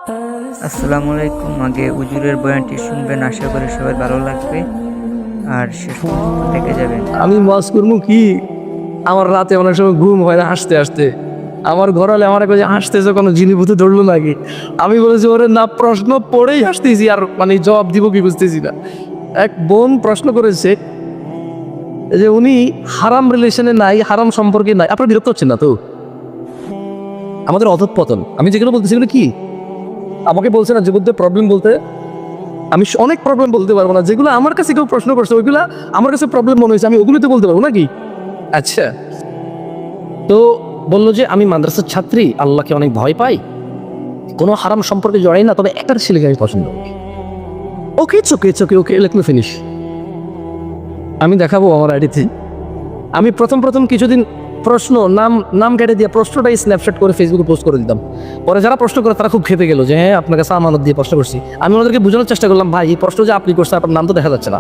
আসসালামু আলাইকুম। আগে উজুরের বয়ানটি শুনবেন, আশা করি সবাই ভালো লাগবে আর শেষ পর্যন্ত থেকে যাবেন। আমি ওয়াজ করবো কি, আমার রাতে অনেক সময় ঘুম হয় না হাসতে হাসতে। আমার ঘর হলে আমার কাছে হাসতেছে কোনো জিনিভূতে ধরলো নাকি। আমি বলেছি ওরে না, প্রশ্ন পড়েই হাসতেছি, আর মানে জবাব দিব কি বুঝতেছি না। এক বোন প্রশ্ন করেছে যে উনি হারাম রিলেশনে নাই, হারাম সম্পর্কে নাই। আপনার বিরক্ত হচ্ছেন না তো? আমাদের অধঃপতন, আমি যেগুলো বলতেছি এগুলো কি আমাকে বলছে না জীবনতে প্রবলেম বলতে। আমি অনেক প্রবলেম বলতে পারবো না, যেগুলো আমার কাছে কেউ প্রশ্ন করছে ওইগুলো আমার কাছে প্রবলেম মনে হয়েছে, আমি ওগুলো তো বলতে পারবো নাকি। আচ্ছা, তো বললো যে আমি মাদ্রাসার ছাত্রী, আল্লাহকে অনেক ভয় পাই, কোনো হারাম সম্পর্কে জড়াই না, তবে একটা ছেলেকে আমি পছন্দ করি। ওকে ওকে ওকে ওকে, লেট মি ফিনিশ। আমি দেখাবো আমার আইডিতে। আমি প্রথম কিছুদিন প্রশ্ন নাম কেটে দিয়ে প্রশ্নটাই স্ন্যাপশট করে ফেসবুকে পোস্ট করে দিতাম। পরে যারা প্রশ্ন করে তারা খুব খেপে গেল যে হ্যাঁ আপনার কাছে আমানত দিয়ে প্রশ্ন করছি। আমি ওনাদেরকে বোঝানোর চেষ্টা করলাম, ভাই এই প্রশ্ন যে আপনি করছেন আপনার নাম তো দেখা যাচ্ছে না,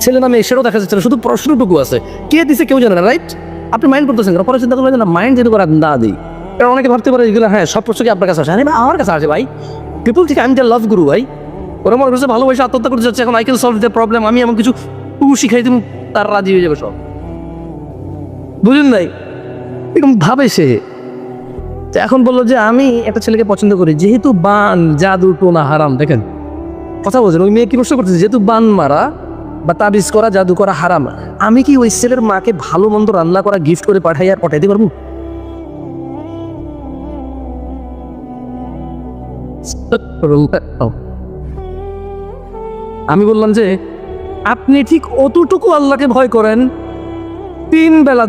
ছেলে নামে এসেও দেখা যাচ্ছে না, শুধু প্রশ্নটুকু আছে, কে দিছে কেউ জানে না, রাইট? আপনি মাইন্ড করতেছেন কেন? পরে চিন্তা করলেন না, মাইন্ড যেটা করে না দিই। কারণ অনেকে ভাবতে পারে এগুলো হ্যাঁ সব প্রশ্ন কি আপনার কাছে আসে। আরে আমার কাছে আসে ভাই, পিপল থেকে আমি লাভ গুরু ভাই। ওরা মনে করছে ভালোবাসে আত্মহত্যা করতে যাচ্ছে, এখন I can solve the problem, আমি এমন কিছু শিখাই দিন তার রাজি হয়ে যাবে সব। বুঝুন নাই, এরকম ভাবে সে। এখন বললো যে আমি একটা ছেলেকে পছন্দ করি, যেহেতু বান জাদু টোনা হারাম। দেখেন কথা বলছেন, ওই মেয়ে কি প্রশ্ন করতেছে, যেহেতু বান মারা বা তাবিজ করা জাদু করা হারাম, আমি কি ওই ছেলের মাকে ভালো মন্দ রান্না করা গিফট করে পাঠাইতে পারবো? আমি বললাম যে আপনি ঠিক অতটুকু আল্লাহকে ভয় করেন, 3 বেলা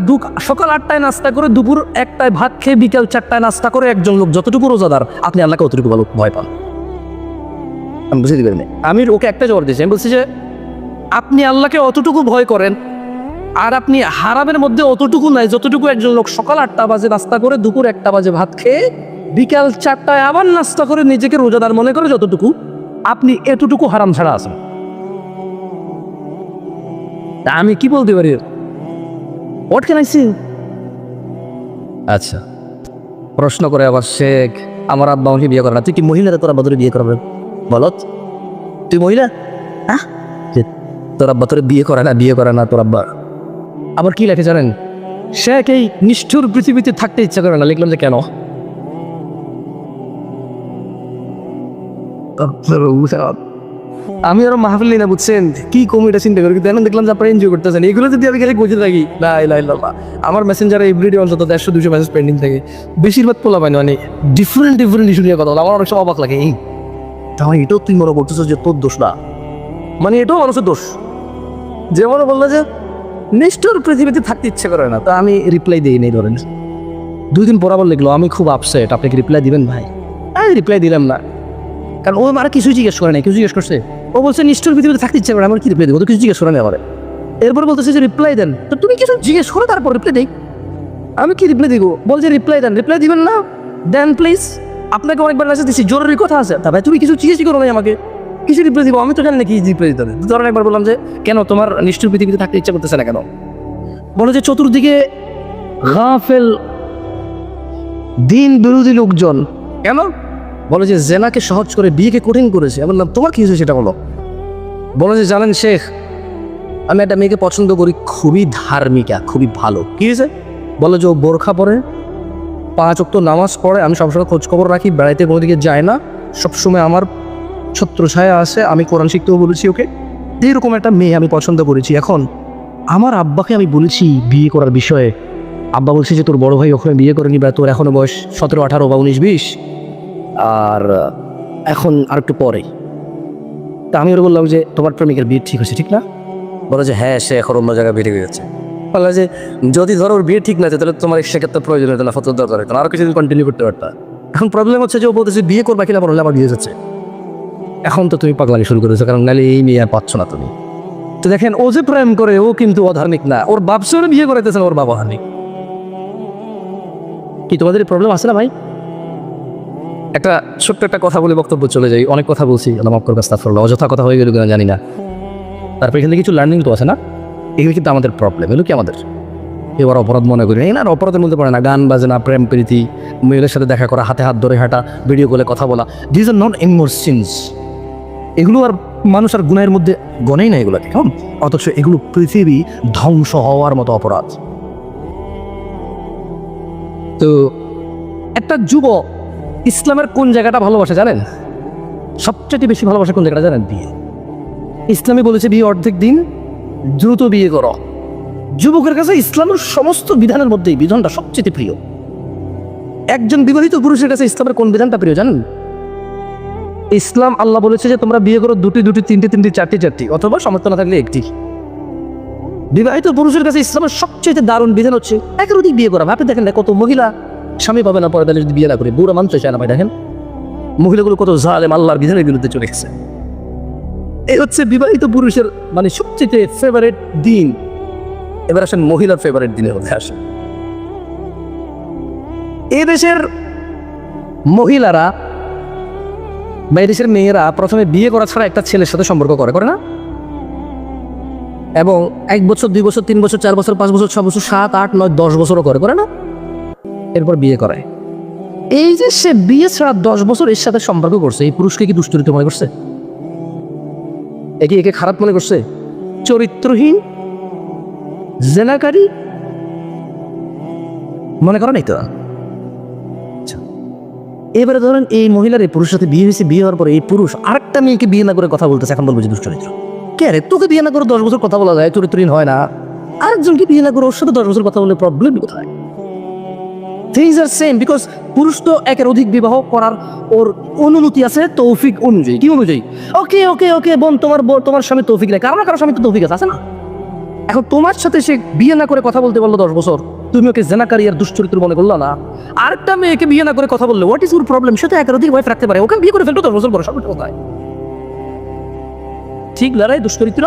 সকাল 8টায় নাস্তা করে, দুপুর 1টায় ভাত খেয়ে, বিকাল 4টায় নাস্তা করে একজন লোক যতটুকু রোজাদার, আপনি আল্লাহকে অতটুকু ভালো ভয় পান। আমি বুঝে দিবেন না। আমি ওকে একটা জবাব দিয়েছি, আমি বলছি যে আপনি আল্লাহকে অতটুকু ভয় করেন আর আপনি হারামের মধ্যে অতটুকু নাই যতটুকু একজন লোক সকাল 8টা বাজে নাস্তা করে, দুপুর 1টা বাজে ভাত খেয়ে, বিকাল 4টায় আবার নাস্তা করে নিজেকে রোজাদার মনে করে যতটুকু, আপনি এতটুকু হারাম ছাড়া আছেন। তা আমি কি বলতে পারি? What can I say? আচ্ছা, প্রশ্ন করে আবার শেখ আমার আব্বা আমাকে বিয়ে করে না। তুই কি মহিলা? তোর আব্বা তোর বিয়ে করাবে? বলত, তুই মহিলা? হ্যাঁ, তোর আব্বা তোর বিয়ে করে না, বিয়ে করে না তোর আব্বা। আবার কি লেখে জানেন? শেখ এই নিষ্ঠুর পৃথিবীতে থাকতে ইচ্ছা করে না। লিখলাম যে কেন? আমি আরো মাহফিল না, বুঝছেন কি কমিটা চিন্তা করি, কিন্তু দেখলাম যে আপনারা এনজয় করতেছেন। এগুলো যদি আমি খালি বুঝে থাকি, আমার মেসেঞ্জারে এভরিডে অন্তত 150-200 মেসেজ পেন্ডিং থাকে, বেশিরভাগ পোলা পাই মানে ডিফারেন্ট ইস্যু নিয়ে কথা বলে। আমার অনেক সময় অবাক লাগে, এই তাহলে এটাও তুই মনে করতেছো যে তোর দোষ না, মানে এটাও মানুষের দোষ। যে মনে বললো যে নিষ্ঠুর পৃথিবীতে থাকতে ইচ্ছে করে না, তা আমি রিপ্লাই দিই নেই। ধরেন 2 দিন পর আবার লিখলো, আমি খুব আপসেট, আপনি কি রিপ্লাই দিবেন ভাই? আমি রিপ্লাই দিলাম না, কারণ ও আমার কিছু জিজ্ঞেস করে নাই। কিছু জিজ্ঞেস করছে, ও বলছে নিষ্ঠুর পৃথিবীতে থাকতে ইচ্ছে করে, আমার কি রিপ্লাই দেবো? তো কিছু জিজ্ঞেস করে না আমার। এরপর বলতেছে যে রিপ্লাই দেন, তো তুমি কিছু জিজ্ঞেস করো তারপর রিপ্লাই দেই। আমি কি রিপ্লাই দিব? বলছে রিপ্লাই দেন। রিপ্লাই দিবেন না? দেন প্লিজ, আপনাকে অনেকবার মেসেজ দিচ্ছি, জরুরি কথা আছে। তা ভাই তুমি কিছু জিজ্ঞেস করো নাই আমাকে, কিছু রিপ্লাই দিব? আমি তো জানি না কি রিপ্লাই দিতে হবে। ধরেন একবার বললাম যে কেন তোমার নিষ্ঠুর পৃথিবীতে থাকতে ইচ্ছা করতেছে না কেন? বলে যে চতুর্দিকে গাফেল দিন বিরোধী লোকজন। কেন? বলে যে জেনাকে সহজ করে বিয়েকে কঠিন করেছে। আমি বললাম তোমার কি হয়েছে সেটা বলো। বলে যে জানেন শেখ, আমি একটা মেয়েকে পছন্দ করি, খুবই ধার্মিকা, খুবই ভালো। কি হয়েছে? বলে যে ও বোরখা পরে, 5 ওয়াক্ত নামাজ পড়ে, আমি সবসময় খোঁজ খবর রাখি, বেড়াইতে কোনো দিকে যায় না, সবসময় আমার ছত্রছায়া আছে, আমি কোরআন শিখতেও বলেছি ওকে। এইরকম একটা মেয়ে আমি পছন্দ করেছি। এখন আমার আব্বাকে আমি বলেছি বিয়ে করার বিষয়ে, আব্বা বলছে যে তোর বড় ভাই ওখানে বিয়ে করে নিবে, তোর এখনো বয়স 17, 18 বা 19, 20, আর এখন আর একটু পরেই। তা আমি ওরা বললাম যে তোমার প্রেমিকের বিয়ে ঠিক হয়েছে, ঠিক না? বলে যে হ্যাঁ, সে এখন অন্য জায়গায় বিয়ে ঠিক হয়ে যাচ্ছে। বলে যে যদি ধরো ওর বিয়ে ঠিক না, তাহলে তোমার সেক্ষেত্রে প্রয়োজন হতো না, ফতোয়ার দরকার হতো না, আরো কিছুদিন কন্টিনিউ করতে পারতা। এখন প্রবলেম হচ্ছে যে ও বলতেছে বিয়ে করবা কিনা, বললে আমার বিয়ে যাচ্ছে। এখন তো তুমি পাগলামি শুরু করেছো, কারণ নাহলে এই মেয়ে আর পাচ্ছ না তুমি। তো দেখেন, ও যে প্রেম করে ও কিন্তু অধার্মিক না, ওর বাপসরে বিয়ে করাইতেছে না, ওর বাবা ধার্মিক। কি তোমাদের প্রবলেম আছে না ভাই? একটা ছোট্ট একটা কথা বলে বক্তব্য চলে যাই, অনেক কথা বলছি, আল্লাহ মাফ করুন, আস্তাগফিরুল্লাহ, অযথা কথা হয়ে গেল কিনা জানি না। তারপর এখানে কিছু লার্নিং তো আছে না, এগুলো কিন্তু আমাদের প্রবলেম। এগুলো কি আমাদের এবার অপরাধ মনে করি না, অপরাধের মধ্যে পড়ে না। গান বাজনা, প্রেম প্রীতি, মেয়েদের সাথে দেখা করা, হাতে হাত ধরে হাঁটা, ভিডিও কলে কথা বলা, this are not anymore sins. এগুলো আর মানুষ আর গুনাহের মধ্যে গণেই না এগুলোকে, কেমন? অথচ এগুলো পৃথিবী ধ্বংস হওয়ার মতো অপরাধ। তো একটা যুবক ইসলামের কোন জায়গাটা ভালোবাসে জানেন? সবচেয়ে বেশি ভালোবাসে কোন জায়গাটা জানেন? বিয়ে। ইসলামে বলেছে বিয়ে অর্ধেক দিন, দ্রুত বিয়ে করো। যুবকের কাছে ইসলামের সমস্ত বিধানের মধ্যে এই বিধানটা সবচেয়ে প্রিয়। একজন বিবাহিত পুরুষের কাছে ইসলামের কোন বিধানটা প্রিয় জানেন? ইসলাম আল্লাহ বলেছে যে তোমরা বিয়ে করো দুটি দুটি, তিনটি তিনটি, চারটি চারটি, অথবা সামর্থ্য না থাকলে একটি। বিবাহিত পুরুষের কাছে ইসলামের সবচেয়ে দারুণ বিধান হচ্ছে একাধিক বিয়ে করা। ভাবে দেখেন না কত মহিলা স্বামী পাবে না পরে তাহলে যদি বিয়ে না করে, বুড়া মানুষ চায় না ভাই। দেখেন মহিলাগুলো কত জালেম, আল্লাহর বিধানের বিরুদ্ধে চলে গেছে। এই হচ্ছে বিবাহিত পুরুষের মানে সবচেয়ে ফেভারিট দিন। এবার আসেন মহিলার ফেভারিট দিনের মধ্যে আসেন। এই দেশের মহিলারা বা এই দেশের মেয়েরা প্রথমে বিয়ে করা ছাড়া একটা ছেলের সাথে সম্পর্ক করে না? এবং 1 বছর, 2 বছর, 3 বছর, 4 বছর, 5 বছর, 6 বছর, 7, 8, 9, 10 বছরও করে না? এরপর বিয়ে করায়। এই যে সে বিয়ে ছাড়া 10 বছর এর সাথে সম্পর্ক করছে, এই পুরুষকে কি দুশ্চরিত্র মনে করছে? একে খারাপ মনে করছে? চরিত্রহীন, জেনাকারী মনে করেন এই তো। এবারে ধরেন এই মহিলার এই পুরুষের সাথে বিয়ে হয়েছে, বিয়ে হওয়ার পরে এই পুরুষ আরেকটা মেয়েকে বিয়ে না করে কথা বলতেছে, এখন বলবো যে দুশ্চরিত্র। কে রে, তোকে বিয়ে না করে 10 বছর কথা বলা যায়, চরিত্রহীন হয় না? আরেকজনকে বিয়ে না করে ওর সাথে 10 বছর কথা বলে প্রবলেম কোথায়? থিংস আর সেম, বিকজ পুরুষ তো একের অধিক বিবাহ করার ওর অনুমতি আছে তৌফিক অনুযায়ী। কি অনুযায়ী? ওকে ওকে ওকে বোন, তোমার স্বামী তৌফিক নেই, কারণ স্বামী তো তৌফিক আছে না? এখন তোমার সাথে সে বিয়ে না করে কথা বলতে বললো 10 বছর, তুমি ওকে জেনাকারী আর দুশ্চরিত্র মনে করলো না? আরেকটা মেয়েকে বিয়ে না করে কথা বললে হোয়াট ইজ ইউর প্রবলেম? সে তো একের অধিক ওয়াইফ রাখতে পারে, ওকে বিয়ে করে ফেলতো 10 বছর পরে, সবটা কোথায়? ঠিক লড়াই দুশ্চরিত্র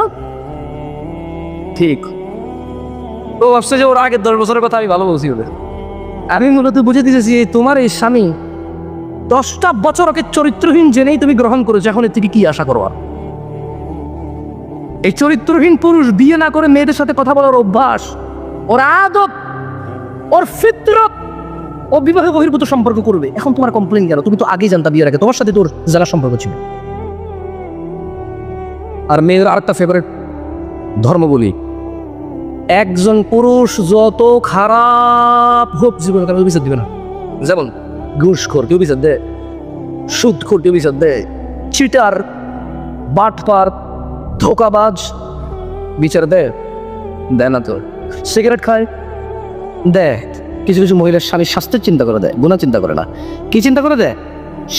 ঠিক। ও ভাবছে যে ওর আগের 10 বছরের কথা আমি ভালো বলছি ওদের। আমি মূলত বুঝে দিয়েছি তোমার এই স্বামী 10টা বছর ওকে চরিত্রহীন জেনেই তুমি গ্রহণ করেছো, এখন এর থেকে কি আশা করো? আর এই চরিত্রহীন পুরুষ বিয়ে না করে মেয়েদের সাথে কথা বলার অভ্যাস, ওর আদব, ওর ফিতরত, ও বিবাহ বহির্ভূত সম্পর্ক করবে। এখন তোমার কমপ্লেন কেন? তুমি তো আগেই জানতা বিয়ের আগে তোমার সাথে তোর জানার সম্পর্ক ছিল। আর মেয়েদের আরেকটা ফেভারিট ধর্ম বলি, একজন পুরুষ যত খারাপ হোক জীবনে কারো বিচার দিবে না। যেমন ঘুষখোর কেউ বিচার দেয়, সুদখোর কেউ বিচার দেয়, চিটার, বাটপার, ধোকাবাজ বিচার দেয় না। তোর সিগারেট খায় দেয়। কিছু কিছু মহিলার স্বামীর স্বাস্থ্যের চিন্তা করে দেয়, গুণা চিন্তা করে না। কি চিন্তা করে দেয়?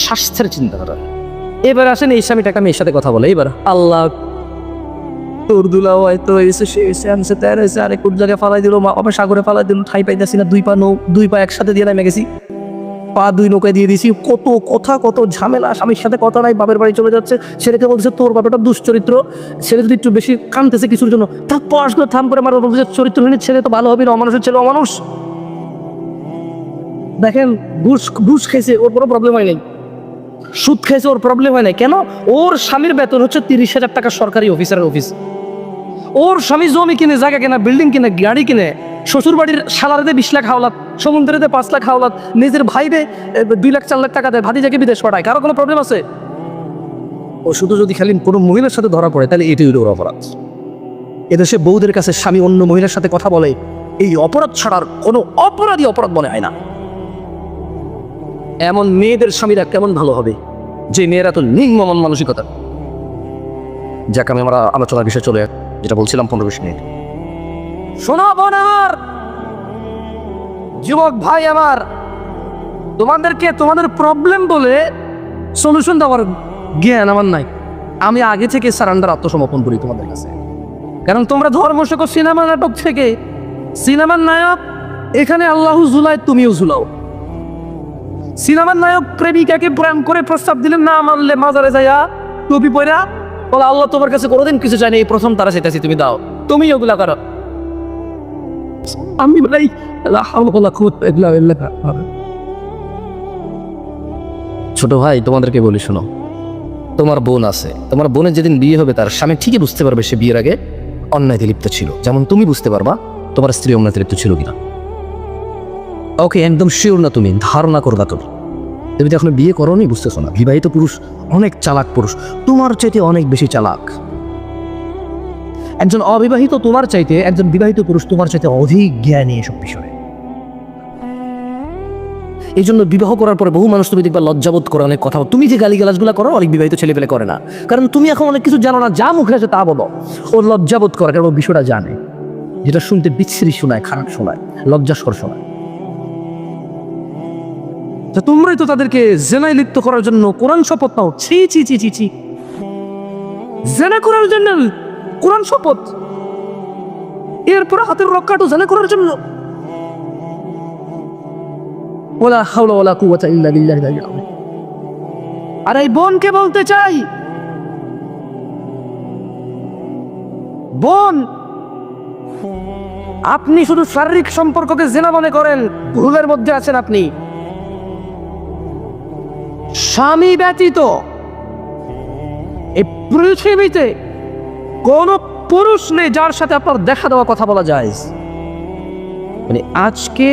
স্বাস্থ্যের চিন্তা করে। এবার আসেন এই স্বামীটা একটা মেয়ের সাথে কথা বলে, এবার আল্লাহ তোর দুলা হয়তো এসে সে এসে আনছে, তার এসে আরেক জায়গায় ফালাই দিল, মা বাবা সাগরে ফালাই দিল, ঠাই পাইতেছি না, 2 পা একসাথে দিয়ে নেমে গেছি, পা 2 নৌকায় দিয়ে দিয়েছি, কত কথা, কত ঝামেলা, স্বামীর সাথে কথা নাই, বাপের বাড়ি চলে যাচ্ছে, ছেলেকে বলছে তোর বাবাটা দুশ্চরিত্র। ছেলে যদি একটু বেশি কানতেছে কিছুর জন্য, তার পড়াশোনা থাম করে আমার বলছে চরিত্রহীন ছেলে তো ভালো হবে না, অমানুষের ছেলে অমানুষ। দেখেন ঘুষ খাইছে, ওর কোনো প্রবলেম হয় নাই। সুদ খাইছে, ওর প্রবলেম হয় নাই। কেন? ওর স্বামীর বেতন হচ্ছে 30,000 টাকা সরকারি অফিসারের অফিস। ওর স্বামী জমি কিনে, জায়গা কিনে, বিল্ডিং কিনে, গাড়ি কিনে, শ্বশুর বাড়ির সালারে 20 লাখ হাওলাত, সমুদ্রেতে 5 লাখ হাওলাত, নিজের ভাইরে 2 লাখ 4 লাখ টাকা দেয়, ভাতিজাকে বিদেশ পাঠায়। কারো কোনো প্রবলেম আছে? ও শুধু যদি খালি কোনো মহিলার সাথে ধরা পড়ে তাহলে এটাই হলো অপরাধ। এদেশে বউদের কাছে স্বামী অন্য মহিলার সাথে কথা বলে, এই অপরাধ ছাড়ার কোনো অপরাধী অপরাধ মনে হয় না। এমন মেয়েদের স্বামীরা কেমন ভালো হবে যে মেয়েরা তো নিম্ন মন মানসিকতা। যাকে আমরা আলোচনার বিষয়ে চলে, যেটা বলছিলাম 15-20 মিনিট। শোনো বোন আমার, যুবক ভাই আমার, তোমাদেরকে তোমাদের প্রবলেম বলে সলিউশন দেওয়ার জ্ঞান আমার নাই। আমি আগে থেকে সারান্ডার আত্মসমর্পণ করি তোমাদের কাছে, কারণ তোমরা ধর্ম শেখো সিনেমা নাটক থেকে। সিনেমার নায়ক এখানে আল্লাহ ঝুলায়, তুমিও ঝুলাও। সিনেমার নায়ক প্রেমিকাকে প্রেম করে প্রস্তাব দিলেন, না মানলে মাজারে যাইয়া টুপি পয়রা বলে আল্লাহ তোমার কাছে কোনোদিন কিছু চাইনি, এই প্রথম তারা চাইতেছি, তুমি দাও। তুমি ওগুলা করো। আমি বলাই ছোট ভাই, তোমাদেরকে বলি শোনো, তোমার বোন আছে, তোমার বোনের যেদিন বিয়ে হবে তার স্বামী ঠিকই বুঝতে পারবে সে বিয়ের আগে অন্যায়তে লিপ্ত ছিল, যেমন তুমি বুঝতে পারবা তোমার স্ত্রী অমলাতে লিপ্ত ছিল কিনা। ওকে, একদম শিওর না, তুমি ধারণা করবা তুমি তো এখন বিয়ে করোনি, বুঝতেছো না? বিবাহিত পুরুষ অনেক চালাক পুরুষ, তোমার চাইতে অনেক বেশি চালাক। একজন অবিবাহিত তোমার চাইতে, একজন বিবাহিত পুরুষ তোমার চাইতে অধিক জ্ঞানী এসব বিষয়ে। এই জন্য বিবাহ করার পরে বহু মানুষ তুমি দেখবা লজ্জাবোধ করে অনেক কথা। তুমি যে গালিগালাজগুলো করো অনেক বিবাহিত ছেলেপেলে করে না, কারণ তুমি এখন অনেক কিছু জানো না, যা মুখে আসে তা বলো। ও লজ্জাবোধ করে কারণ ও বিষয়টা জানে, যেটা শুনতে বিশ্রী শোনায়, খারাপ শোনায়, লজ্জাস্কর শোনায়। তা তোমরাই তো তাদেরকে জেনায় লিপ্ত করার জন্য কোরআন শপথ নাও। ছি ছি ছি ছি ছি, জেনা করার জন্য কোরআন শপথ, এরপর হাতের রক্ষাটো জেনা করার জন্য। ওয়ালা হাওলা ওয়ালা কুওয়াতা ইল্লা বিল্লাহিল আলিয়্যিল আযীম। আর এই বোনকে বলতে চাই, বোন, আপনি শুধু শারীরিক সম্পর্ককে জিনা মনে করেন, ভুলের মধ্যে আছেন আপনি। স্বামী ব্যতীত এই পৃথিবীতে কোন পুরুষ নেই যার সাথে আপনার দেখা দেওয়া কথা বলা যায়। মানে আজকে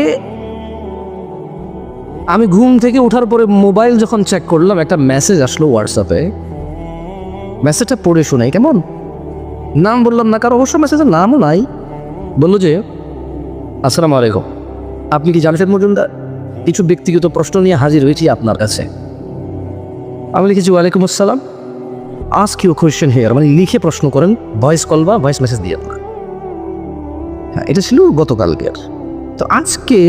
আমি ঘুম থেকে ওঠার পরে মোবাইল যখন চেক করলাম, একটা মেসেজ আসলো হোয়াটসঅ্যাপে। মেসেজটা পড়ে শোনাই কেমন, নাম বললাম না কারো, অবশ্য মেসেজের নামও নাই। বললো যে, আসসালামু আলাইকুম, আপনি কি জামশেদ মজুমদার? কিছু ব্যক্তিগত প্রশ্ন নিয়ে হাজির হয়েছি আপনার কাছে। আমি লিখেছি ওয়ালাইকুম আসসালাম, আস্ক ইউ কোয়েশ্চেন হিয়ার, মানে লিখে প্রশ্ন করেন, ভয়েস কল বা ভয়েস মেসেজ দিয়ে আপনার। হ্যাঁ, এটা ছিল গতকালকের। তো আজকে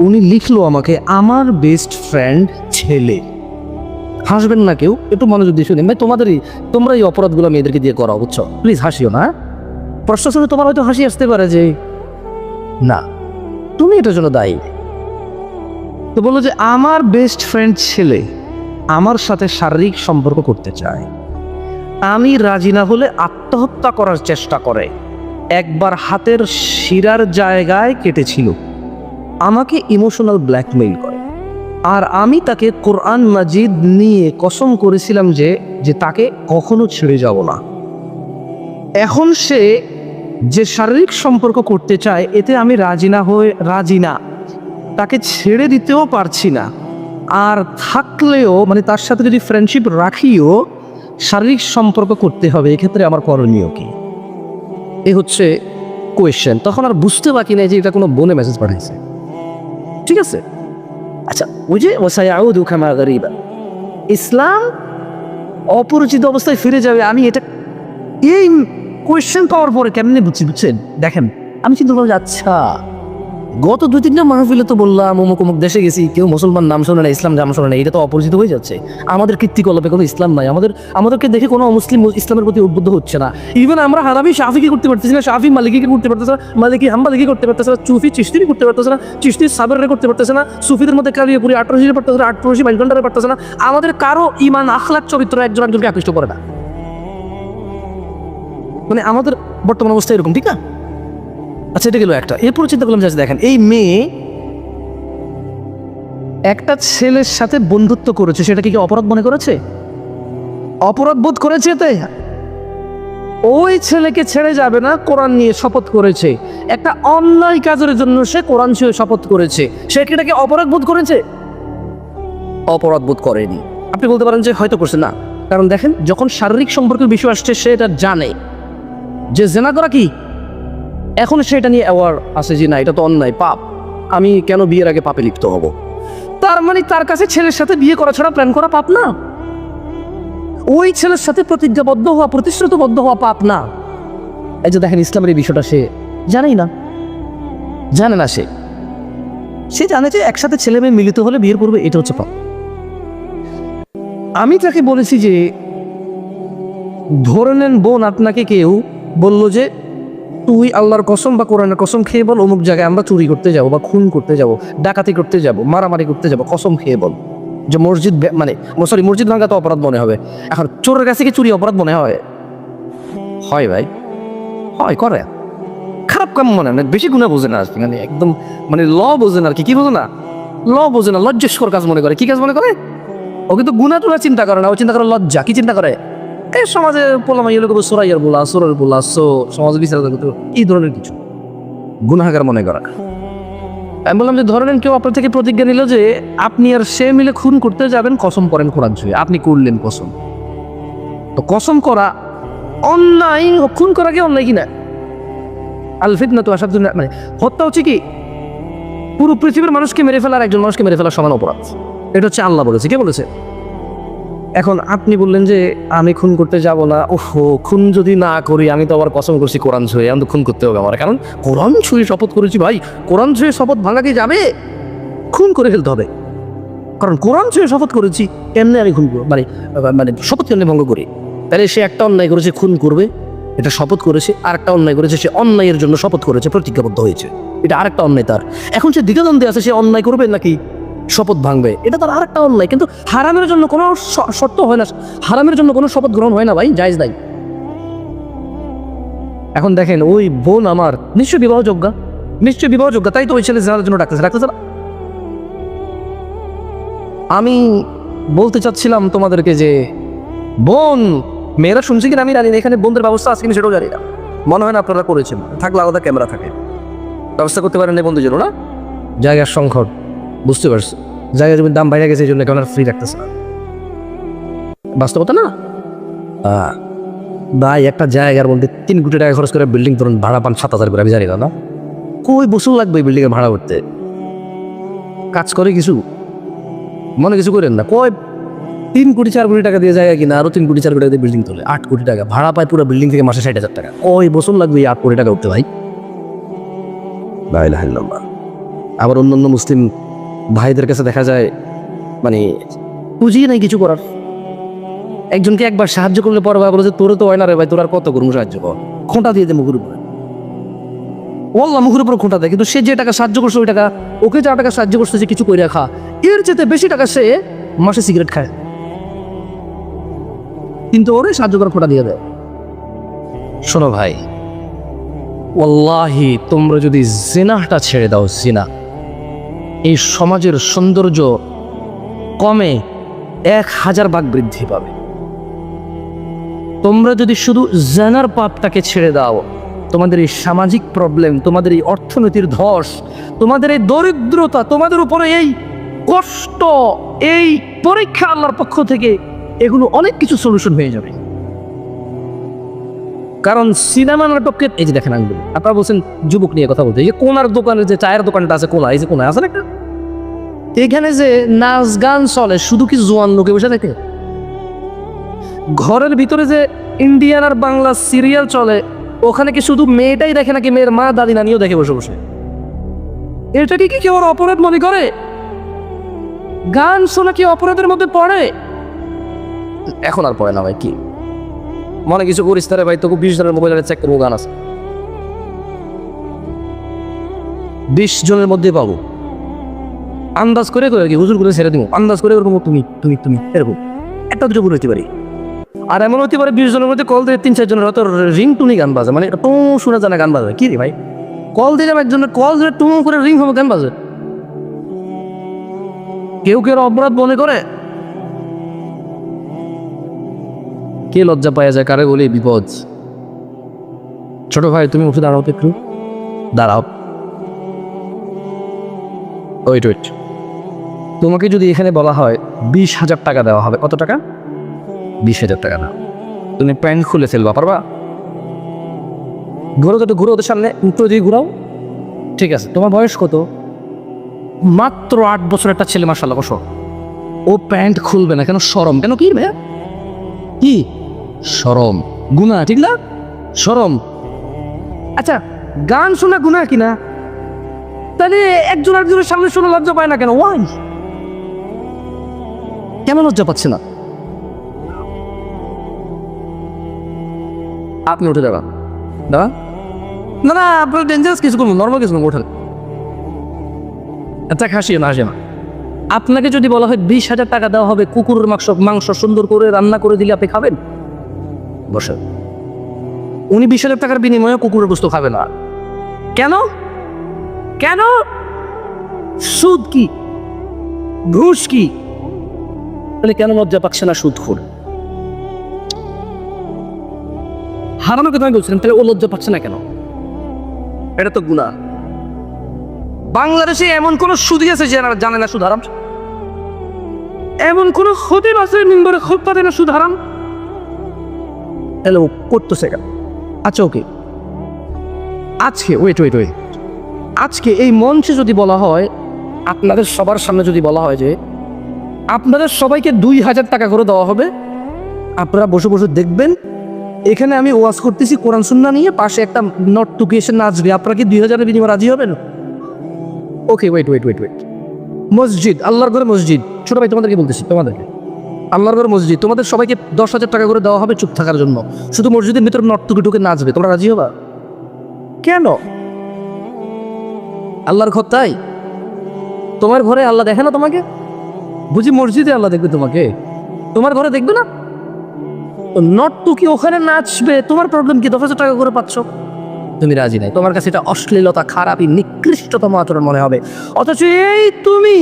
উনি লিখলো আমাকে, আমার বেস্ট ফ্রেন্ড ছেলে। হাসবেন না কেউ, একটু মনোযোগ দিয়ে শুনেন। ভাই তোমরা এই অপরাধগুলো মেয়েদেরকে দিয়ে করাও, বুঝছো? প্লিজ হাসিও না। প্রশ্ন শুনে তোমার হয়তো হাসি আসতে পারে যে না, তুমি এটার জন্য দায়ী। তো বললো যে আমার বেস্ট ফ্রেন্ড ছেলে আমার সাথে শারীরিক সম্পর্ক করতে চায়, আমি রাজি না হলে আত্মহত্যা করার চেষ্টা করে, একবার হাতের শিরার জায়গায় কেটেছিল, আমাকে ইমোশনাল ব্ল্যাকমেইল করে, আর আমি তাকে কোরআন মাজিদ নিয়ে কসম করেছিলাম যে তাকে কখনো ছেড়ে যাব না। এখন সে যে শারীরিক সম্পর্ক করতে চায়, এতে আমি রাজি না, তাকে ছেড়ে দিতেও পারছি না, আর থাকলেও মানে তার সাথে যদি ফ্রেন্ডশিপ রাখিও শারীরিক সম্পর্ক করতে হবে, এক্ষেত্রে আমার করণীয় কি? এ হচ্ছে কোয়েশ্চেন। তখন আর বুঝতে বাকি নেই যে এটা কোনো বোনে মেসেজ পাঠাইছে, ঠিক আছে? আচ্ছা, ওই যে ওয়াসায়াউদু কামা গারিবা, ইসলাম অপরিচিত অবস্থায় ফিরে যাবে, আমি এটা এই কোয়েশ্চেন পাওয়ার পরে কেমনে বুঝছেন? দেখেন, আমি চিন্তা করলাম, আচ্ছা গত 2-3টা মাহফিলে তো বললাম অমুক অমুক দেশে গেছি, কেউ মুসলমান নাম শোনে না, ইসলাম নাম শোনে না, এটা তো অপরিচিত হয়ে যাচ্ছে। আমাদের কীর্তিকলাপে কোনো ইসলাম নাই, আমাদেরকে দেখে কোনো মুসলিম ইসলামের প্রতি উদ্বুদ্ধ হচ্ছে না। ইভেন আমরা হানাফি শাফিকে করতে পারতেছি না, শাফি মালিকিকে করতে পারতেছে না, মালিকি হাম্বালিকে করতে পারতেছে না, চুফি চিশতি করতে পারতেছে না, চিশতি সাবেরে করতে পারতেছে না, সুফিদের মধ্যে কালিয়াপুরি 18 পারতেছে না, 18 বাইশ ঘন্টারে পারতেছে না। আমাদের কারো ইমান আখলাক চরিত্র একজন একজনকে আকৃষ্ট করে না। মানে আমাদের বর্তমান অবস্থা এরকম, ঠিক না? আচ্ছা, এটা গেল একটা। এরপর চিন্তা করলাম, যে দেখেন, এই মেয়ে একটা ছেলের সাথে বন্ধুত্ব করেছে, সেটাকে কি অপরাধ মনে করেছে? অপরাধ বোধ করেছে? তাই ওই ছেলেকে ছেড়ে যাবে না, কোরআন নিয়ে শপথ করেছে। একটা অন্যায় কাজের জন্য সে কোরআন ছুঁয়ে শপথ করেছে, সে কি এটাকে অপরাধ বোধ করেছে? অপরাধ বোধ করেনি। আপনি বলতে পারেন যে হয়তো করছে না, কারণ দেখেন, যখন শারীরিক সম্পর্কের বিষয় আসছে সে এটা জানে যে জেনা করা কি, এখন সেটা নিয়ে অ্যাওয়ার আছে যে না, এটা তো অন্যায়, পাপ, আমি কেন বিয়ের আগে পাপে লিপ্ত হব? তার মানে তার কাছে ছেলের সাথে বিয়ে করা ছাড়া প্ল্যান করা পাপ না, ওই ছেলের সাথে প্রতিজ্ঞাবদ্ধ হওয়া, প্রতিশ্রুতিবদ্ধ হওয়া পাপ না। এই যে দেখেন, ইসলামের এই বিষয়টা সে জানেই না, জানে না। সে জানে যে একসাথে ছেলে মেয়ে মিলিত হলে বিয়ের পূর্বে এটা হচ্ছে পাপ। আমি তাকে বলেছি যে ধরে নেন বোন, আপনাকে কেউ বলল যে তুই আল্লাহর কসম বা কোরআনের কসম খেয়ে বল, অমুক জায়গায় আমরা চুরি করতে যাব বা খুন করতে যাব, ডাকাতি করতে যাব, মারামারি করতে যাব, কসম খেয়ে বল যে মসজিদ মসজিদ ভাঙা তো অপরাধ মনে হবে। এখন চোরের কাছে কি চুরি অপরাধ মনে হয়? হয় ভাই, হয়, করে। খারাপ কাম মনে হয়, বেশি গুণা বোঝে না, মানে একদম মানে ল বোঝে না আর কি বোঝে না, ল বোঝে না, লজ্জাস্কর কাজ মনে করে। কি কাজ মনে করে? ও কিন্তু গুণা টুনা চিন্তা করে না, ও চিন্তা করে লজ্জা। কি চিন্তা করে? এই সমাজে পোলামাই লোক সোরাইয়ার বলা, সোরের বলা, সমাজ বিচার এই ধরনের কিছু। গুনাহগার মনে করা। আমি বললাম যে ধরেন কেউ আপনার থেকে প্রতিজ্ঞা নিল যে আপনি আর সে মিলে খুন করতে যাবেন, কসম করেন কোরআন ছুঁয়ে, আপনি করলেন কসম। তো কসম করা অন্যায়, খুন করা কি অন্যায় কিনা? আল ফিতনা তো আসার জন্য মানে হত্যা হচ্ছে কি পুরো পৃথিবীর মানুষকে মেরে ফেলার একজন মানুষকে মেরে ফেলার সমান অপরাধ। এটা হচ্ছে আল্লাহ বলেছে। কে বলেছে? এখন আপনি বললেন যে আমি খুন করতে যাব না। ওহো, খুন যদি না করি আমি তো আবার কসম করছি কোরআন ছুঁয়ে, আমি তো খুন করতে হবে আমার, কারণ কোরআন ছুঁয়ে শপথ করেছি। ভাই কোরআন ছুঁয়ে শপথ ভাঙা কি যাবে? খুন করে ফেলতে হবে, কারণ কোরআন ছুঁয়ে শপথ করেছি। কেমনে আমি খুন করবো, মানে মানে শপথ কেমনে ভঙ্গ করি? তাহলে সে একটা অন্যায় করেছে, খুন করবে, এটা শপথ করেছে। আর একটা অন্যায় করেছে, সে অন্যায়ের জন্য শপথ করেছে, প্রতিজ্ঞাবদ্ধ হয়েছে, এটা আরেকটা অন্যায় তার। এখন সে দ্বিধাদ্বন্দ্বে আছে, সে অন্যায় করবে নাকি শপথ ভাঙবে, এটা তার আরেকটা অন্যায়। কিন্তু হারামের জন্য কোনো শর্ত হয় না, হারামের জন্য কোনো শপথ গ্রহণ হয় না ভাই, জায়েজ নাই। এখন দেখেন ওই বোন আমার নিশ্চয়ই বিবাহযোগ্যা, নিশ্চয়ই বিবাহযোগ্যা, তাই তো ওই ছেলে জেনার জন্য ডাকতেছে না। আমি বলতে চাচ্ছিলাম তোমাদেরকে যে বোন, মেয়েরা শুনছি কিনা আমি জানি না, এখানে বোনদের ব্যবস্থা আছে কিনা সেটাও জানি না, মনে হয় না আপনারা করেছেন। থাকলে আলাদা ক্যামেরা থাকে, ব্যবস্থা করতে পারেন বন্ধুর জন্য না? জায়গার সংকট, বুঝতে পারছি, জায়গা জমির দাম বাইরে গেছে, এই জন্য ক্যামেরা ফ্রি রাখতেছে না, বাস্তবতা না। ভাই একটা জায়গার মধ্যে 3 কোটি টাকা খরচ করে বিল্ডিং ধরুন, ভাড়া পান 7,000 করে, আমি জানি না, কই বছর লাগবে এই বিল্ডিংয়ের ভাড়া করতে? কাজ করে কিছু মনে কিছু করেন না, কয় 3 কোটি 4 কোটি টাকা দিয়ে জায়গা কিনা, আরো 3 কোটি 4 কোটি টাকা দিয়ে বিল্ডিং তোলে, 8 কোটি টাকা ভাড়া পায় পুরো বিল্ডিং থেকে, মাসে 60,000 টাকা। কয় বছর লাগবে এই 8 কোটি টাকা উঠতে ভাই? লা ইলাহা ইল্লাল্লাহ। আবার অন্যান্য মুসলিম ভাইদের কাছে দেখা যায় মানে পুঁজি নাই কিছু করার। একজনকে একবার সাহায্য করলে পরে ভাই বলে যে তোরে তো হয় না রে ভাই, তোর আর কত করবো সাহায্য কর, খোঁটা দিয়ে দে মুখের উপরে। ওল্লা মুখের উপরে খোঁটা দেয়, কিন্তু সে যে টাকা সাহায্য করছে ওই টাকা, ওকে যা টাকা সাহায্য করছে যে কিছু করে রাখা, এর চেয়ে বেশি টাকা সে মাসে সিগারেট খায়, কিন্তু ওরে সাহায্য করে খোঁটা দিয়ে দেয়। শোনো ভাই, ওয়াল্লাহি তোমরা যদি জিনাটা ছেড়ে দাও, জিনা, এই সমাজের সৌন্দর্য কমে 1000 ভাগ বৃদ্ধি পাবে। তোমরা যদি শুধু জিনার পাপটাকে ছেড়ে দাও, তোমাদের এই সামাজিক প্রবলেম, তোমাদের এই অর্থনীতির ধস, তোমাদের এই দরিদ্রতা, তোমাদের উপরে এই কষ্ট, এই পরীক্ষা আল্লাহর পক্ষ থেকে, এগুলো অনেক কিছু সলিউশন হয়ে যাবে। কারণ সিনেমা নাটককে, এই যে দেখেন আঙ্গুল, আপনারা বলছেন যুবক নিয়ে কথা বলতে, এই যে কোনার দোকানে যে চায়ের দোকানটা আছে, কোনা, এই যে কোনায় আছে না একটা, এখানে যে নাচ গান চলে, শুধু কি জোয়ান লোকে বসে থাকে? ঘরের ভিতরে যে ইন্ডিয়ান আর বাংলা সিরিয়াল চলে, ওখানে কি শুধু মেয়েটাই দেখে নাকি মেয়ের মা দাদি নানিও দেখে বসে বসে? এটাকে কি কেউ অপরাধ মনে করে? গান শোনা কি অপরাধের মধ্যে পড়ে? এখন আর পড়ে না ভাই, কি মনে কিছু করিস তারে ভাই, তোকে 20 জনের মোবাইলে চেক করবো, গান আছে 20 জনের মধ্যে পাবো, আন্দাজ করে করে কি হুজুর করে ছেড়ে দিব, আন্দাজ করে এরকম তুমি তুমি তুমি এরকম একটা দুটো ভুল হইতে পারি। আর এমন হতে পারে 20 জনের মধ্যে কল দিয়ে 3-4 জনের হয়তো রিং টুনি গান বাজে, মানে টু শোনা জানা গান বাজে। কি রে ভাই, কল দিলাম একজনের, কল ধরে টু করে রিং হবে, গান বাজে। কেউ কেউ অপরাধ মনে করে, কে লজ্জা পাওয়া যায়, কারে বলে বিপদ। ছোট ভাই তুমি উঠে দাঁড়াও তো একটু, দাঁড়াও, ওয়েট ওয়েট। তোমাকে যদি এখানে বলা হয় 20,000 টাকা দেওয়া হবে, কত টাকা? 20,000 টাকা না, তুমি প্যান্ট খুলে ফেলবা, পারবা? ঘুরো তো, ঘুরো ওদের সামনে, উল্টো দিয়ে ঘুরাও। ঠিক আছে, তোমার বয়স কত? মাত্র 8 বছর একটা ছেলে, মাশাআল্লাহ, বসো। ও প্যান্ট খুলবে না কেন? শরম কেন? কি ভাইয়া, কি শরম? গুনাহ, ঠিক না? শরম। আচ্ছা, গান শোনা গুনাহ কিনা? তাহলে একজন আরেকজনের সামনে শুনে লজ্জা পায় না কেন? ওয়াই, কেন লজ্জা পাচ্ছে না? আপনি উঠে যাবেন, না না না, আপনার ডেঞ্জারাস কিছু করুন, নর্মাল কিছু করুন, ওঠেন। আচ্ছা হাসিও না, হাসিও না। আপনাকে যদি বলা হয় 20,000 টাকা দেওয়া হবে, কুকুরের মাংস সুন্দর করে রান্না করে দিলে আপনি খাবেন? বসে, উনি 20,000 টাকার বিনিময়ে কুকুরের বস্তু খাবে না। কেন? কেন? সুদ কি, ঘুষ কি? তাহলে কেন লজ্জা পাচ্ছে না সুদখোর? হারানোর কথা আমি বলছিলাম, তাহলে ও লজ্জা পাচ্ছে না কেন? এটা তো গুনাহ। বাংলাদেশে এমন কোন সুদী আছে যে জানে না সুদ হারাম? এমন কোন খতিব আছে মিম্বরে খুতবা দেয় না সুদ হারাম? হ্যালো, করতেছে কেন? আচ্ছা ওকে, আজকে ওয়েট, আজকে এই মঞ্চে যদি বলা হয়, আপনাদের সবার সামনে যদি বলা হয় যে আপনাদের সবাইকে 2000 টাকা করে দেওয়া হবে, আপনারা বসে বসে দেখবেন, এখানে আমি ওয়াজ করতেছি কোরআন সুন্নাহ নিয়ে, পাশে একটা নর্তকী নাচবে, আপনারা কি 2000-এর বিনিময়ে রাজি হবেন? ওকে ওয়েট, মসজিদ, আল্লাহর ঘরে মসজিদ, ছোট ভাই তোমাদেরকে বলতেছি, তোমাদেরকে আল্লাহর ঘরে মসজিদ, তোমাদের সবাইকে 10,000 টাকা করে দেওয়া হবে চুপ থাকার জন্য, শুধু মসজিদের ভিতরে নর্তকী ঢুকে নাচবে, তোমরা রাজি হবা? কেন? আল্লাহর ঘর তাই? তোমার ঘরে আল্লাহ দেখে না তোমাকে? বুঝি মসজিদে আল্লাহ দেখবে তোমাকে, তোমার ঘরে দেখবে না? নর্তকী ওখানে নাচবে, তোমার প্রবলেম কি? 10,000 টাকা করে পাচ্ছ, তুমি রাজি নাই, তোমার কাছে এটা অশ্লীলতা, খারাপই, নিকৃষ্টতম আচরণ মনে হবে। অথচ এই তুমি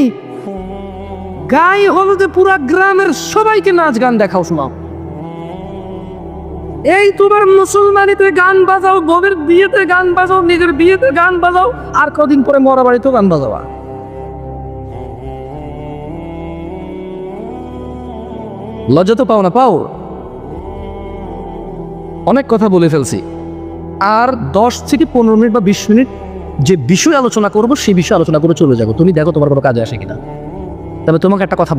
গায়ে হলুদে পুরা গ্রামের সবাইকে নাচ গান দেখাও, শোনাও। এই তোমার মুসলমানিতে গান বাজাও, বউয়ের বিয়েতে গান বাজাও, নিজের বিয়েতে গান বাজাও, আর কদিন পরে মরা বাড়িতেও গান বাজাবা। লজ্জা তো পাও না? পাও। অনেক কথা বলে ফেলছি, আর 10 থেকে 15 মিনিট বা 20 মিনিট যে বিষয় আলোচনা করবো সেই বিষয়ে আলোচনা করে চলে যাবো, তুমি দেখো তোমার কোনো কাজে আসে কিনা। তবে তোমাকে একটা কথা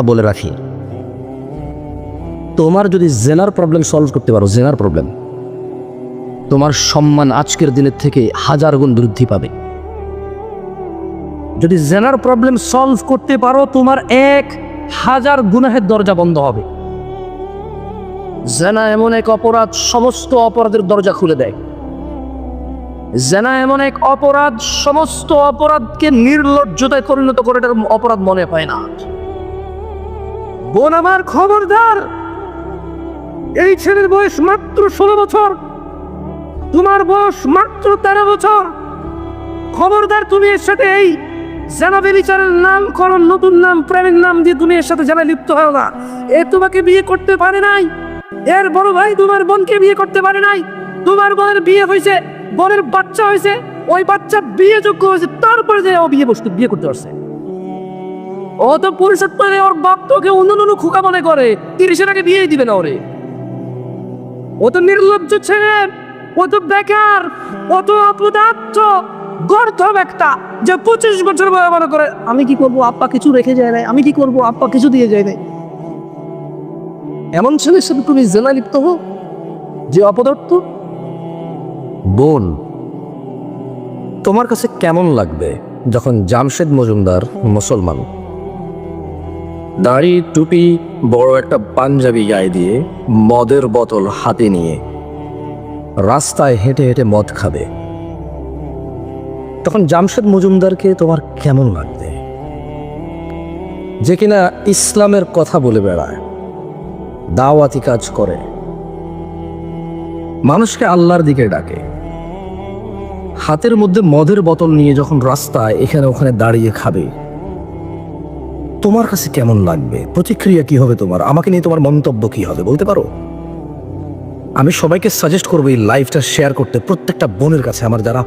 বলে রাখি, তোমার যদি জেনার প্রবলেম সলভ করতে পারো, জেনার প্রবলেম, তোমার সম্মান আজকের দিনের থেকে 1000 গুণ বৃদ্ধি পাবে। যদি জেনার প্রবলেম সলভ করতে পারো, তোমার 1000 গুনাহের দরজা বন্ধ হবে। জেনা এমন এক অপরাধ, সমস্ত অপরাধের দরজা খুলে দেয়। জেনা এমন এক অপরাধ, সমস্ত অপরাধকে নির্লজ্জতায় পরিণত করে এটার অপরাধ মনে হয় না। বোন আমার, খবরদার, এই ছেলের বয়স মাত্র 16 বছর, তোমার বয়স মাত্র 13 বছর। খবরদার, তুমি এর সাথে এই জেনা ব্যভিচারের নাম করো, নতুন নাম, প্রেমের নাম দিয়ে তুমি এর সাথে জেনা লিপ্ত হয় না। এ তোমাকে বিয়ে করতে পারে নাই, এর বড় ভাই তোমার বোনকে বিয়ে করতে পারে নাই, তোমার বোনের বিয়ে হয়েছে, বোনের বাচ্চা হয়েছে, ওই বাচ্চা বিয়ে যোগ্য হয়েছে, তারপরে যে ও বিয়ে করতে পারছে। ও তো পরিষদ করে, ওর বাপ তোকে অন্য খোকা মনে করে, 30-এর আগে বিয়েই দিবে না ওরে। ও তো নির্লজ্জ ছেলে, ও তো বেকার, ও তো অপদার্থ, গর্ধব একটা, যে 25 বছর বয়স মনে করে আমি কি করবো, আব্বা কিছু রেখে যায় নাই, আমি কি করবো, আব্বা কিছু দিয়ে যায় নাই। এমন ছেলের সাথে তুমি জেনা লিপ্ত হো, যে অপদার্থ। বোন, তোমার কাছে কেমন লাগবে যখন জামশেদ মজুমদার, মুসলমান, দাড়ি টুপি, বড় একটা পাঞ্জাবি গায়ে দিয়ে, মদের বোতল হাতে নিয়ে রাস্তায় হেঁটে হেঁটে মদ খাবে, তখন জামশেদ মজুমদারকে তোমার কেমন লাগবে? যে কিনা ইসলামের কথা বলে বেড়ায়, দাওয়াতি কাজ করে, মানুষকে আল্লাহর দিকে ডাকে, হাতের মধ্যে মদের বোতল নিয়ে যখন রাস্তায় এখানে ওখানে দাঁড়িয়ে খাবে, তোমার কাছে কেমন লাগবে? প্রতিক্রিয়া কি হবে তোমার? আমাকে নিয়ে তোমার মন্তব্য কি হবে বলতে পারো? আমি সবাইকে সাজেস্ট করবো এই লাইফটা শেয়ার করতে, প্রত্যেকটা বোনের কাছে আমার, যারা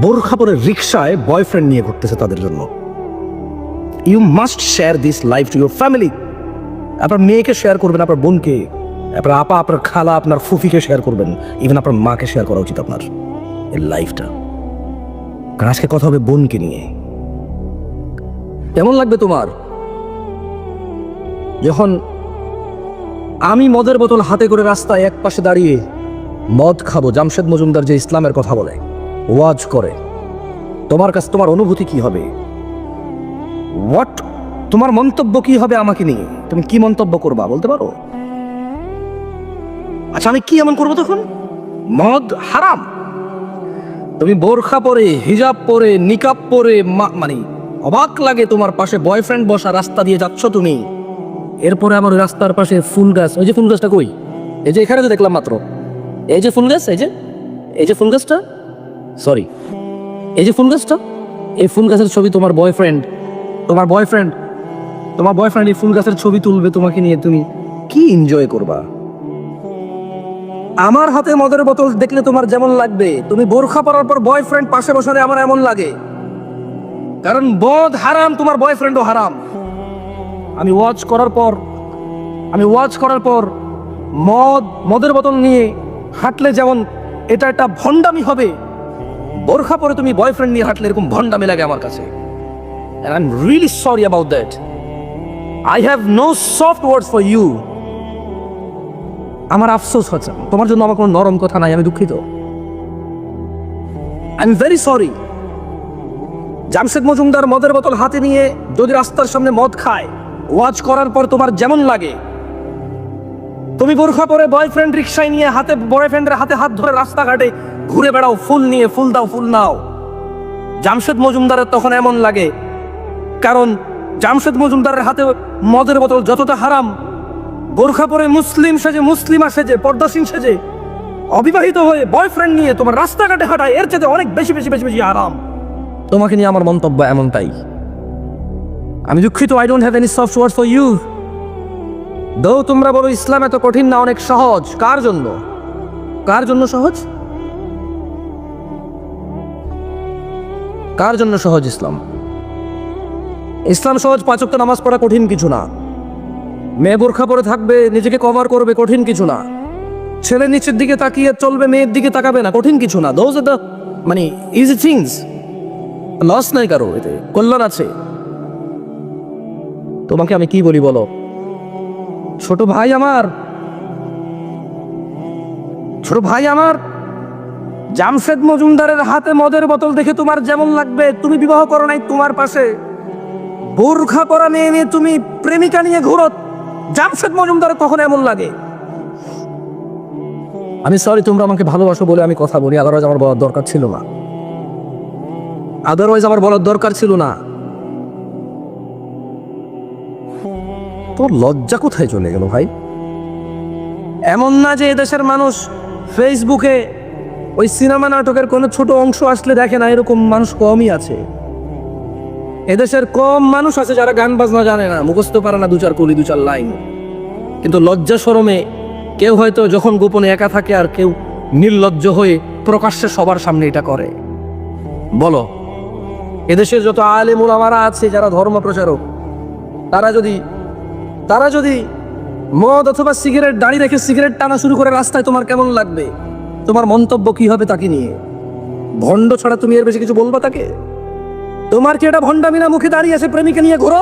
বোরখা পরে রিক্সায় বয়ফ্রেন্ড নিয়ে ঘুরতেছে তাদের জন্য। You must share this life to your family. আপনার মেয়েকে শেয়ার করবেন, আপনার বোনকে, আপনার আপা, আপনার খালা, আপনার ফুফিকে শেয়ার করবেন, ইভেন আপনার মাকে শেয়ার করা উচিত আপনার এই লাইফটা। কারণ আজকে কথা হবে বোনকে নিয়ে। কেমন লাগবে তোমার যখন আমি মদের বোতল হাতে করে রাস্তায় এক পাশে দাঁড়িয়ে মদ খাবো? জামশেদ মজুমদার যে ইসলামের কথা বলে, ওয়াজ করে, তোমার কাছে তোমার অনুভূতি কি হবে? হোয়াট, তোমার মন্তব্য কি হবে আমাকে নিয়ে? তুমি কি মন্তব্য করবা বলতে পারো? আচ্ছা, আমি কি এমন করবো তখন? মদ হারাম, তুমি বোরখা পরে, হিজাব পরে, নিকাব পরে, মানে অবাক লাগে, তোমার পাশে বয়ফ্রেন্ড বসা, রাস্তা দিয়ে যাচ্ছ তুমি, এরপরে আমার ওই রাস্তার পাশে ফুল গাছ, ওই যে ফুল গাছটা কই, এই যে এখানে তো দেখলাম মাত্র, এই যে ফুল গাছ, এই যে ফুল গাছটা, সরি, এই যে ফুল গাছটা, এই ফুল গাছের ছবি তোমার বয়ফ্রেন্ড এই ফুল গাছের ছবি তুলবে তোমাকে নিয়ে, তুমি কি এনজয় করবা? আমার হাতে মদের বোতল দেখলে তোমার যেমন লাগবে, তুমি বোরখা পরার পর বয়ফ্রেন্ড পাশে বসালে আমার এমন লাগে। কারণ মদ হারাম, তোমার বয়ফ্রেন্ডও হারাম। আমি ওয়াচ করার পর মদের বোতল নিয়ে হাঁটলে যেমন এটা একটা ভণ্ডামি হবে, বোরখা পরে তুমি বয়ফ্রেন্ড নিয়ে হাঁটলে এরকম ভণ্ডামি লাগে আমার কাছে। And I'm really sorry about that. I have no soft words for you. আমার আফসোস হচ্ছে, তোমার জন্য আমার কোনো নরম কথা নাই, আমি দুঃখিত। I'm very sorry. Jamshed Majumdar মদের বোতল হাতে নিয়ে যদি রাস্তার সামনে মদ খায়, ওয়াচ করার পর তোমার যেমন লাগে, তুমি বোরখা পরে বয়ফ্রেন্ড রিক্সায় নিয়ে বয়ফ্রেন্ডের হাতে হাত ধরে রাস্তাঘাটে ঘুরে বেড়াও, ফুল নিয়ে, ফুল দাও, ফুল নাও, জামশেদ মজুমদারের তখন এমন লাগে। কারণ জামশেদ মজুমদারের হাতে মদের বোতল যতটা হারাম, বোরখা পরে মুসলিমা সেজে, পর্দাসীন সেজে, অবিবাহিত হয়ে বয়ফ্রেন্ড নিয়ে তোমার রাস্তাঘাটে হাঁটায় এর চেয়ে অনেক বেশি বেশি বেশি বেশি আরাম। তোমাকে নিয়ে আমার মন্তব্য এমনটাই। আমি দুঃখিত, I don't have any soft words for you. Though তোমরা বলো ইসলাম এত কঠিন না, অনেক সহজ। কার জন্য সহজ? কার জন্য সহজ ইসলাম? ইসলাম সহজ, 5 ওয়াক্ত নামাজ পড়া কঠিন কিছু না। মেয়ে বোরখা পরে থাকবে, নিজেকে কভার করবে, কঠিন কিছু না। ছেলে নিচের দিকে তাকিয়ে চলবে, মেয়ের দিকে তাকাবে না, কঠিন কিছু না। Those are the easy things. Loss নাই কারো, এতে কল্যাণ আছে। তোমাকে আমি কি বলি বলো? ছোট ভাই আমার জামশেদ মজুমদারের হাতে মদের বোতল দেখে তোমার যেমন লাগবে, তুমি বিবাহ করো নাই, তোমার পাশে বোরখা পরা মেয়ে নিয়ে তুমি প্রেমিকা নিয়ে ঘুরো, জামশেদ মজুমদারের তখন এমন লাগে। আমি সরি, তোমরা আমাকে ভালোবাসো বলে আমি কথা বলি, আদারওয়াইজ আমার বলার দরকার ছিল না। তোর লজ্জা কোথায় চলে গেল ভাই? এমন না যে এদেশের মানুষ ফেসবুকে ওই সিনেমা নাটকের কোনো ছোট অংশ আসলে দেখে না, এরকম মানুষ কমই আছে। এদেশের কম মানুষ আছে যারা গান বাজনা জানে না, মুখস্থ পারে না 2-4 কলি, 2-4 লাইন। কিন্তু লজ্জা শরমে কেউ হয়তো যখন গোপনে একা থাকে, আর কেউ নির্লজ্জ হয়ে প্রকাশ্যে সবার সামনে এটা করে। বলো, এদেশের যত আলেম ওলামারা আছে যারা ধর্ম প্রচারক, তারা যদি মদ অথবা সিগারেট দাঁড়িয়ে রেখে সিগারেট টানা শুরু করে রাস্তায়, তোমার কেমন লাগবে? তোমার মন্তব্য কি হবে তাকে নিয়ে? ভণ্ড ছাড়া তুমি এর বেশি কিছু বলবা তাকে? তোমার কি এটা ভণ্ডামি না? মুখে দাঁড়িয়ে আছে প্রেমিকা নিয়ে ঘোরো,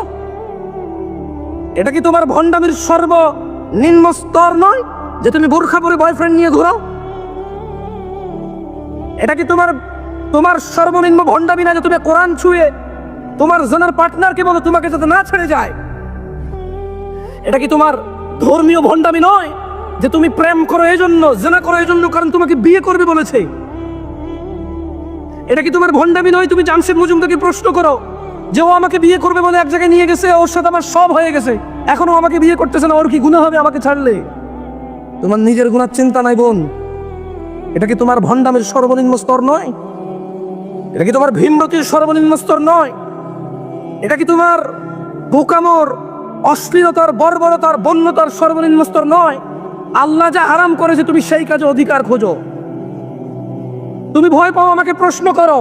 এটা কি তোমার ভণ্ডামির সর্বনিম্ন স্তর নয় যে তুমি বোরখা পরে বয়ফ্রেন্ড নিয়ে ঘোরো? এটা কি তোমার সর্বনিম্ন ভণ্ডামি না যে তুমি কোরআন ছুঁয়ে তোমার জেনার পার্টনারকে বলো তোমাকে যাতে না ছেড়ে যায়? এটা কি তোমার ধর্মীয় ভণ্ডামি নয় যে তুমি প্রেম করো এই জন্য, জেনা করো এই জন্য কারণ তোমাকে বিয়ে করবে বলেছে? এটা কি তোমার ভণ্ডামি নয় তুমি জামশেদ মজুমদারকে প্রশ্ন করো যে ও আমাকে বিয়ে করবে বলে এক জায়গায় নিয়ে গেছে, ওর সাথে আমার সব হয়ে গেছে, এখনো আমাকে বিয়ে করতেছে না, ওর কি গুনাহ হবে আমাকে ছাড়লে? তোমার নিজের গুনার চিন্তা নাই বোন? এটা কি তোমার ভণ্ডামের সর্বনিম্ন স্তর নয়? এটা কি তোমার ভীমরতির সর্বনিম্ন স্তর নয়? এটা কি তোমার বোকামোর, অশ্লীলতার, বর্বরতার, বন্যতার সর্বনিম্ন স্তর নয়? আল্লাহ যা হারাম করেছে তুমি সেই কাজে অধিকার খোঁজো। তুমি ভয় পাও, আমাকে প্রশ্ন করো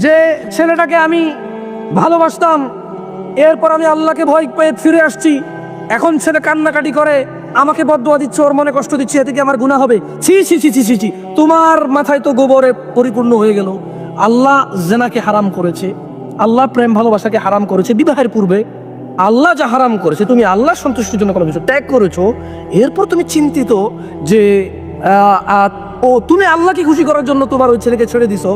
যে ছেলেটাকে আমি ভালোবাসতাম, এরপর আমি আল্লাহকে ভয় পেয়ে ফিরে আসছি, এখন ছেলে কান্নাকাটি করে আমাকে বদদুয়া দিচ্ছে, ওর মনে কষ্ট দিচ্ছে, এতে কি আমার গুনাহ হবে? ছি ছি ছি ছি ছি ছি, তোমার মাথায় তো গোবরে পরিপূর্ণ হয়ে গেল। আল্লাহ জেনাকে হারাম করেছে, আল্লাহ প্রেম ভালোবাসাকে হারাম করেছে বিবাহের পূর্বে। আল্লাহ যা হারাম করেছে, তুমি আল্লাহ সন্তুষ্টির জন্য কোনো কিছু ত্যাগ করেছো, এরপর তুমি চিন্তিত যে তুমি আল্লাহকে খুশি করার জন্য তোমার ওই ছেলেকে ছেড়ে দিছো,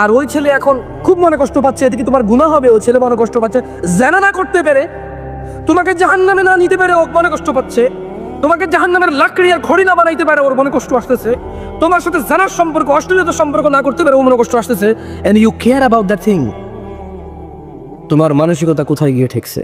আর ওই ছেলে এখন খুব মনে কষ্ট পাচ্ছে, এতে কি তোমার গুনাহ হবে? ওই ছেলে মনে কষ্ট পাচ্ছে, জেনা না করতে পেরে, তোমাকে জাহান্নামে না নিতে পারে ও মনে কষ্ট পাচ্ছে, তোমাকে জাহান্নামের লাকড়ি আর খড়ি না বানাইতে পারে ওর মনে কষ্ট আসতেছে, তোমার সাথে জেনার সম্পর্ক, অশ্লীলতার সম্পর্ক না করতে পারে ও মনে কষ্ট আসতেছে, and you care about that thing. তোমার মানসিকতা কোথায় গিয়ে ঠেকছে?